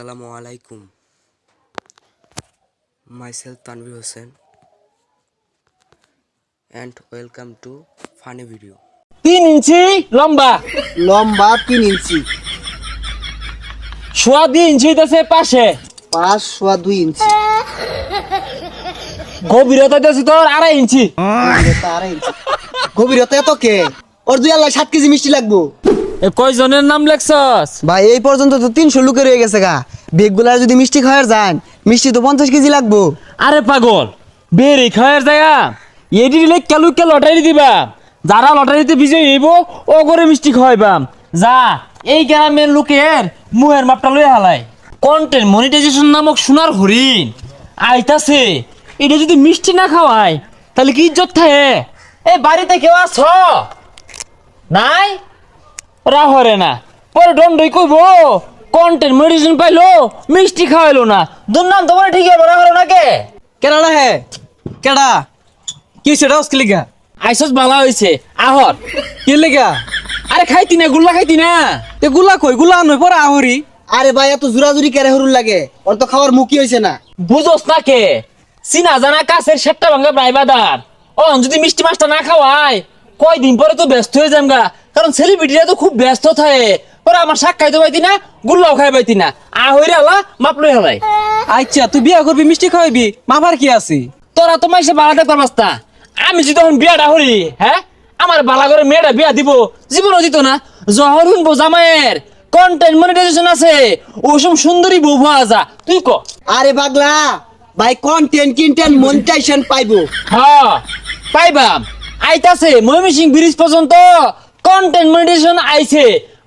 Assalamualaikum. Myself Tanvir Hussain and welcome to funny video. 3 ইঞ্চি লম্বা লম্বা 3 ইঞ্চি, সোয়া 2 ইঞ্চি হইতেছে পাশে, 5.2 ইঞ্চি, গভীরতা হইতেছে তোর 2.5 ইঞ্চি। গভীরতা 2.5 ইঞ্চি। গভীরতা এত কে? ওর 7 কেজি মিষ্টি লাগবো। এ কয়জনের নাম লেখছস? ভাই এই পর্যন্ত তো 300 লোকের হয়ে গেছে গা। বেগগুলার যদি মিষ্টি খাওয়ার যান, মিষ্টি তো 50 কেজি লাগবো। আরে পাগল, বেরে খাওয়ার জায়গা এডি লেখা লুকে লটারি দিবা, যারা লটারিতে বিজয়ী হইব ও করে মিষ্টি খাওয়াইবাম। যা এই গ্রামের লোকের মুহের মাপটা লই হালাই। কন্টেন্ট মনিটাইজেশন নামক সোনার হরিণ আইতাছে, এটা যদি মিষ্টি না খাওয়ায় তাহলে কি ইজ্জত থাকে? এই বাড়িতে কেউ আছো নাই? ওরা হরে না, পরে দণ্ডই কইব কন্টেন্ট মনিটাইজেশন পাইলো মিষ্টি খাওয়াইলো না। দুর্নাম তোমার ঠিক হবে না, হলো না কে? কেডা হে কেডা কি সেটা কি লিগা আইসস ভালো হইছে আহর। কি লিগা? আরে খাইতি না, গুল্লা খাইতি না? তে গুলা কই গুলা নই পরে আহরি। আরে ভাই এত জুরাজুরি কেরে হরুর লাগে? ওর তো খাওয়ার মুখই হইছে না। বুঝোস না কে? চিনা জানা কাছের সেটটা ভাঙ্গা প্রাইবাদার। ও যদি মিষ্টি মাছটা না খাওয়ায় কয়দিন পরে তো ব্যস্ত হয়ে যামগা, কারণ সেলিব্রিটিরা তো খুব ব্যস্ত থাকে। পরে আমার শাক খাইতে পাইতি না, গুল্লাও খাই পাইতি না, আহরে আলা মাপ লই হলাই। আচ্ছা তুই বিয়া করবি মিষ্টি খাওয়াবি, মাভার কি আছে? তোরা তো মাইসে বালা দেখতে পারস না। আমি যদি তখন বিয়াটা হরি, হ্যাঁ আমার বালা করে মেয়েটা বিয়া দিব, জীবনও দিত না। জহর শুনবো জামাইয়ের কন্টেন্ট মনিটাইজেশন আছে, ওসব সুন্দরী বউ পাওয়া যা। তুই ক? আরে পাগলা, ভাই কন্টেন্ট মনিটাইজেশন পাইবো। হ্যাঁ পাইবাম, আইতাছে ময়মনসিংহ ব্রিজ পর্যন্ত কন্টেন্ট মনিটাইজেশন আইছে।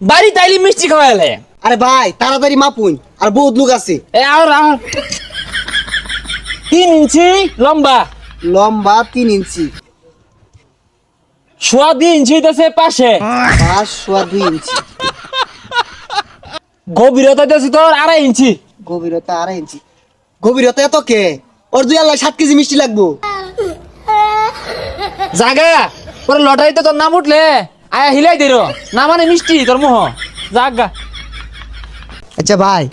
বাড়ি তাইলে মিষ্টি খাওয়ালে। আরে ভাই তাড়াতাড়ি মাপুন, আর বহুত লোক আছে। এ আর 3 ইঞ্চি লম্বা, লম্বা 3 ইঞ্চি, সোয়া 2 ইঞ্চি হইতেছে পাশে, 5.2 ইঞ্চি, গভীরতা হইতেছে তোর 2.5 ইঞ্চি। গভীরতা 2.5 ইঞ্চি। গভীরতা এত কে? ওর 7 কেজি মিষ্টি লাগবো। জাগা পরে লটারিতে তোর নাম উঠলে আয়া হিলাই দিল না, মানে মিষ্টি তোর মোহ জাগা। আচ্ছা ভাই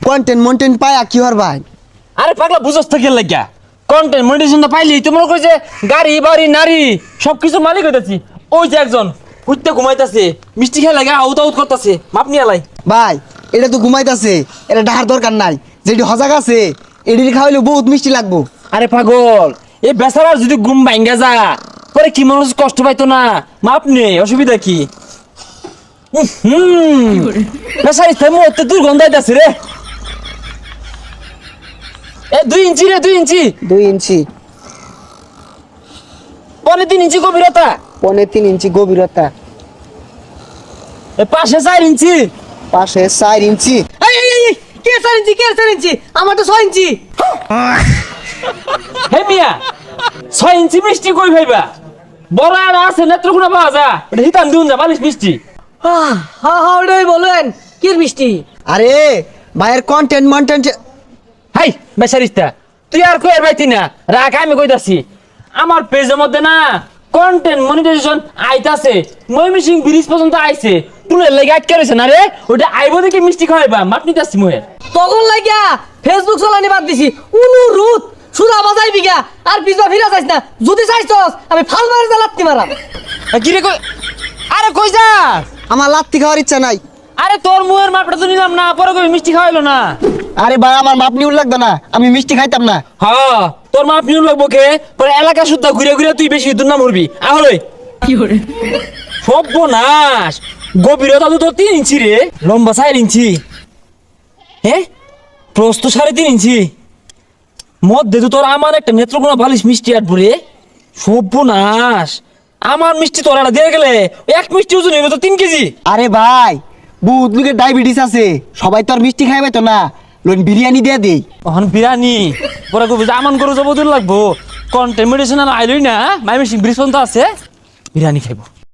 কন্টেন্ট পায়া কি হর ভাই? আরে পাগলা বুঝস থেকে লাগিয়া কন্টেন্ট মনিটাইজেশনটা পাইলি তো মনে করি যে গাড়ি বাড়ি নারী সবকিছু মালিক হইতাছি। ওই যে একজন উঠতে ঘুমাইতাছে, মিষ্টি খেয়ে লাগে আউট আউট করতেছে, মাপ নিয়ে লাই। ভাই এটা তো ঘুমাইতাছে, এটা ডাহার দরকার নাই। যেটি হজাক আছে এটি খাওয়াইলে বহুত মিষ্টি লাগবো। আরে পাগল, এই বেচারার যদি ঘুম ভাঙ্গা যা পরে কি মানুষ কষ্ট পাইতো না? মাপ নেই, অসুবিধা কি? বেচারি মরতে দুর্গন্ধ আইতাছে রে। এ 2 ইঞ্চি রে, 2 ইঞ্চি, 2 ইঞ্চি, 3.5 ইঞ্চি গভীরতা, 3.5 ইঞ্চি গভীরতা, এ পাশে 4 ইঞ্চি, পাশে 4 ইঞ্চি। এই এই এই কে 4 ইঞ্চি কে 4 ইঞ্চি? আমার তো 6 ইঞ্চি। হে মিয়া 6 ইঞ্চি মিষ্টি কই ভাইবা? বড় আর আছে নেত্রকোনা পাওয়া যা, এটা হিতাম দিউন যা বালিশ মিষ্টি। হ্যাঁ হ্যাঁ ওটাই বলেন কি মিষ্টি? আরে ভাইয়ের কন্টেন্ট হাই বেচারিস্তা, তুই আর কই আর পাইতি না, রাখ আমি কইতাছি। আমার পেজের মধ্যে না কন্টেন্ট মনিটাইজেশন আইতাছে, ময়মনসিংহ ব্রিজ পর্যন্ত আইছে। টুলের লেগে আটকে রয়েছে না রে, ওটা আইবো দেখে মিষ্টি খাওয়াইবা, মাপ নিতাছি মুহে। তখন লাগিয়া ফেসবুক চালানি বাদ দিছি। অনুরোধ সুদা বাজাই বিঘা আর পিছবা ফিরা যাইস না। যদি চাইছস আমি ফাল মারে লাত্তি মারাম। কি রে কই? আরে কই যা? আমার লাত্তি খাওয়ার ইচ্ছা নাই। আরে তোর মুহের মাপটা তো নিলাম না, পরে কই মিষ্টি খাওয়াইলো না। আরে ভাই আমার মাপ নিউল লাগতো না, আমি মিষ্টি খাইতাম না। হ্যাঁ তোর মাপ নিউ লাগবো কে? পরে এলাকা সুদ্ধা ঘুরে ঘুরে তুই বেশি দুর্নাম উঠবি। আহলই কি করে সর্বনাশ। গভীরতা তো তোর 3 ইঞ্চি রে, লম্বা 4 ইঞ্চি, হ্যাঁ প্রস্থ 3.5 ইঞ্চি। মধ্যে তো তোর আমার একটা নেত্রকোনা বালিশ মিষ্টি আটবো রে। সর্বনাশ, আমার মিষ্টি তোর একটা দিয়ে গেলে 1 মিষ্টি ওজন হইবে তো 3 কেজি। আরে ভাই বহুত লোকের ডায়াবেটিস আছে, সবাই তো আর মিষ্টি খাইবে তো না, লোন বিরিয়ানি দিয়ে দেই। এখন বিরিয়ানি পরে কবি যে আমান করে যাবো দূর লাগবো। কন্টেন্ট মনিটাইজেশন আইলই না, ময়মনসিংহ ব্রিজ পর্যন্ত আছে, বিরিয়ানি খাইবো।